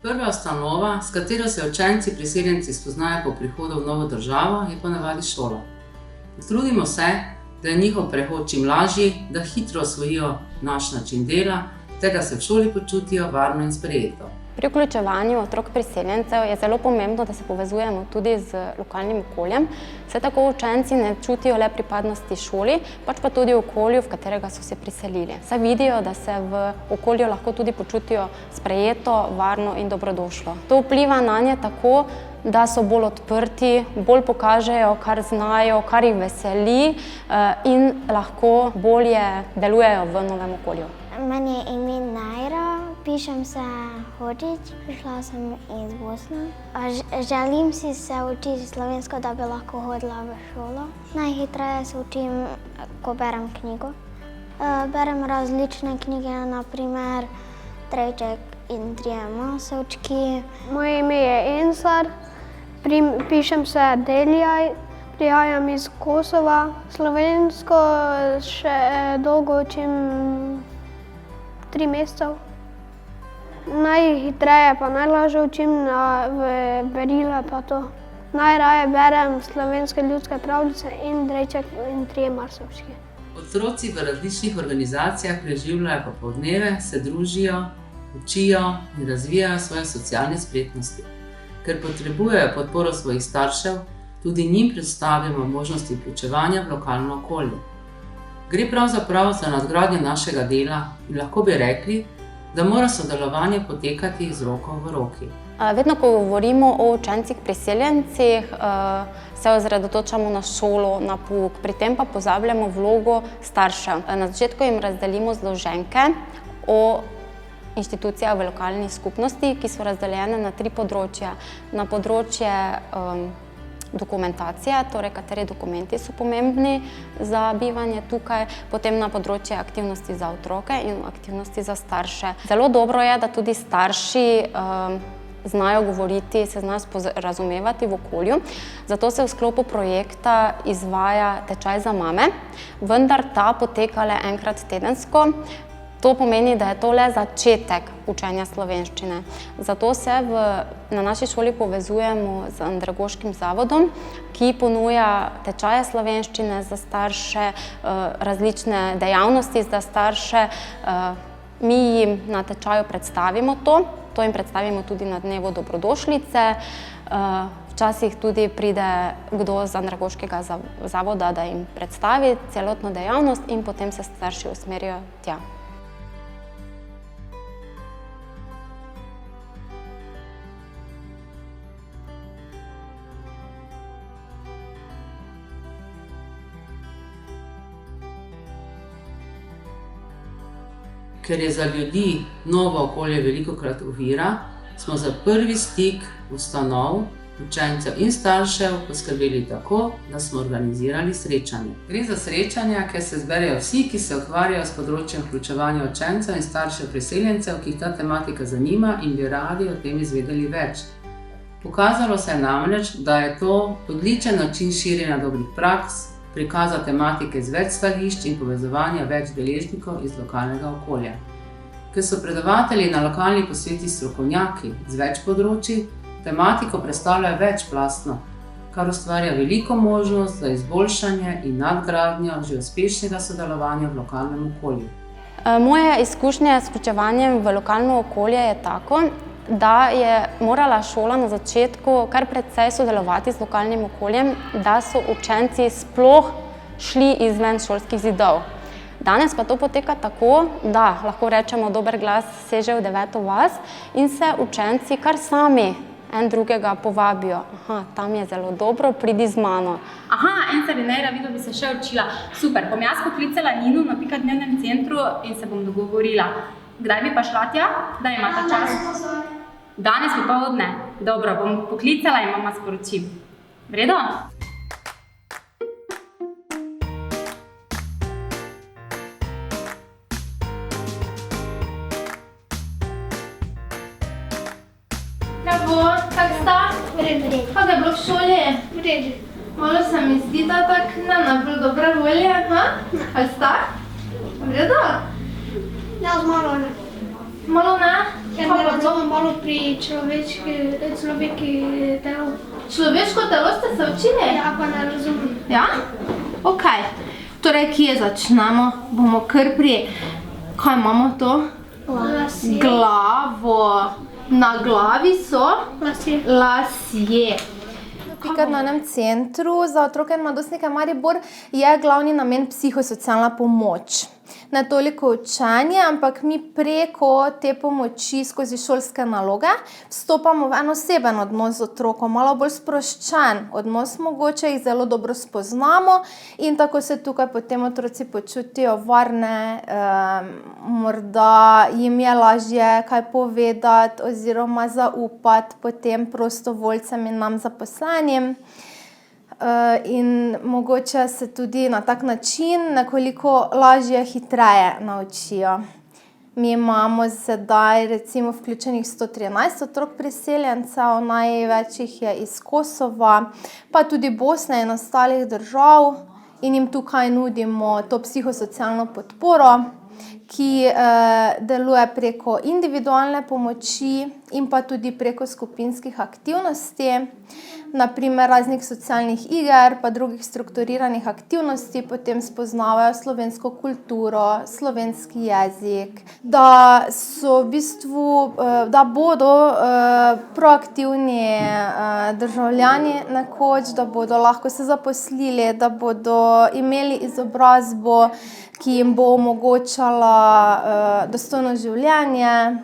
Prva ustanova, s katero se učenci priseljenci spoznajo po prihodu v novo državo, je ponavadi šola. Trudimo se, da je njihov prehod čim lažji, da hitro osvojijo naš način dela, ter da se v šoli počutijo varno in sprejeto. Pri vključevanju otrok priseljencev je zelo pomembno, da se povezujemo tudi z lokalnim okoljem, saj tako učenci ne čutijo le pripadnosti šoli, pač pa tudi okolju, v katerega so se priselili. Saj vidijo, da se v okolju lahko tudi počutijo sprejeto, varno in dobrodošlo. To vpliva nanje tako, da so bolj odprti, bolj pokažejo, kar znajo, kar jih veseli in lahko bolje delujejo v novem okolju. Meni je ime Najra, pišem se Hodžić, prišla sem iz Bosne. Želim si se učiti slovensko, da bi lahko hodila v šolo. Najhitreje se učim, ko berem knjigo. Berem različne knjige, na primer Trejček in Trije masovčki. Moje ime je Ensar, pišem se Deljaj, prihajam iz Kosova. Slovensko še dolgo učim 3 mesecev. Najhitreje pa najlažje učim v berile pa to. Najraje berem slovenske ljudske pravljice in Drejček in Trije masovčki. Otroci v različnih organizacijah preživljajo popoldneve, se družijo, učijo in razvijajo svoje socialne spretnosti. Ker potrebujejo podporo svojih staršev, tudi njim predstavimo možnosti vključevanja v lokalno okolje. Gre pravzaprav za nadgradnjo našega dela in lahko bi rekli, da mora sodelovanje potekati z roko v roki. Vedno, ko govorimo o učencih priseljencih, se osredotočamo na šolo, na pouk, pri tem pa pozabljamo vlogo staršev. Na začetku jim razdelimo zloženke o inštitucijah v lokalni skupnosti, ki so razdeljene na 3 področja. Na področje dokumentacije, torej kateri dokumenti so pomembni za bivanje tukaj, potem na področje aktivnosti za otroke in aktivnosti za starše. Zelo dobro je, da tudi starši znajo govoriti, se znajo sporazumevati v okolju, zato se v sklopu projekta izvaja tečaj za mame, vendar ta poteka le enkrat tedensko. To pomeni, da je to le začetek učenja slovenščine. Zato se na naši šoli povezujemo z Andragoškim zavodom, ki ponuja tečaje slovenščine za starše, različne dejavnosti za starše. Mi jim na tečaju predstavimo to jim predstavimo tudi na dnevu dobrodošlice. Včasih tudi pride kdo z Andragoškega zavoda, da jim predstavi celotno dejavnost in potem se starši usmerijo tja. Ker je za ljudi novo okolje velikokrat ovira, smo za prvi stik ustanov, učencev in staršev poskrbeli tako, da smo organizirali srečanje. Gre za srečanja, kjer se zberejo vsi, ki se ukvarjajo s področjem vključevanja učencev in staršev priseljencev, ki jih ta tematika zanima in bi radi o tem izvedeli več. Pokazalo se je namreč, da je to odličen način širjenja dobrih praks, prikaza tematike z več stališč in povezovanja več deležnikov iz lokalnega okolja. Ker so predavatelji na lokalni posveti strokovnjaki z več področij, tematiko predstavljajo večplastno, kar ustvarja veliko možnost za izboljšanje in nadgradnjo že uspešnega sodelovanja v lokalnem okolju. Moje izkušnje s vključevanjem v lokalno okolje je tako, da je morala šola na začetku kar precej sodelovati z lokalnim okoljem, da so učenci sploh šli izven šolskih zidov. Danes pa to poteka tako, da lahko rečemo, dober glas seže v 9. vas in se učenci kar sami en drugega povabijo. Aha, tam je zelo dobro, pridi z mano. Aha, Ensar in Nejra, videl bi se še učila. Super, bom jaz poklicala Nino na Pika dnevnem centru in se bom dogovorila. Kdaj bi pa šla tja? Kdaj imata čas? Danes popoldne. Dobro, bom poklicala in mama sporočim. V redu? Bravo, kak sta? Vred. Kako je bilo v šoli? Vred. Malo se mi zdi, da tak ne najbolj dobra volja, ha? Ali sta? V redu? Ja, malo ne. Malo ne? Ker ne razumem malo pri človeški telo. Človeško telo ste se učili? Ja, pa ne razumem. Ja? Ok. Torej, kje začnemo? Bomo kar pri... Kaj imamo to? Lasje. Glavo. Na glavi so Lasje. lasje. V Pikadnem centru za otroke in mladostnike Maribor je glavni namen psihosocialna pomoč. Ne toliko učenje, ampak mi preko te pomoči skozi šolske naloge vstopamo v en oseben odnos z otrokom, malo bolj sproščen odnos, mogoče jih zelo dobro spoznamo in tako se tukaj potem otroci počutijo varne, morda jim je lažje kaj povedati oziroma zaupati potem prostovoljcem in nam zaposlenim. In mogoče se tudi na tak način nekoliko lažje, hitreje naučijo. Mi imamo sedaj recimo vključenih 113 otrok priseljencev, največ jih je iz Kosova, pa tudi Bosne in ostalih držav in jim tukaj nudimo to psihosocialno podporo, ki deluje preko individualne pomoči in pa tudi preko skupinskih aktivnosti, naprimer raznih socialnih iger, pa drugih strukturiranih aktivnosti, potem spoznavajo slovensko kulturo, slovenski jezik, da so v bistvu, da bodo proaktivni državljani nekoč, da bodo lahko se zaposlili, da bodo imeli izobrazbo, ki jim bo omogočala dostojno življenje,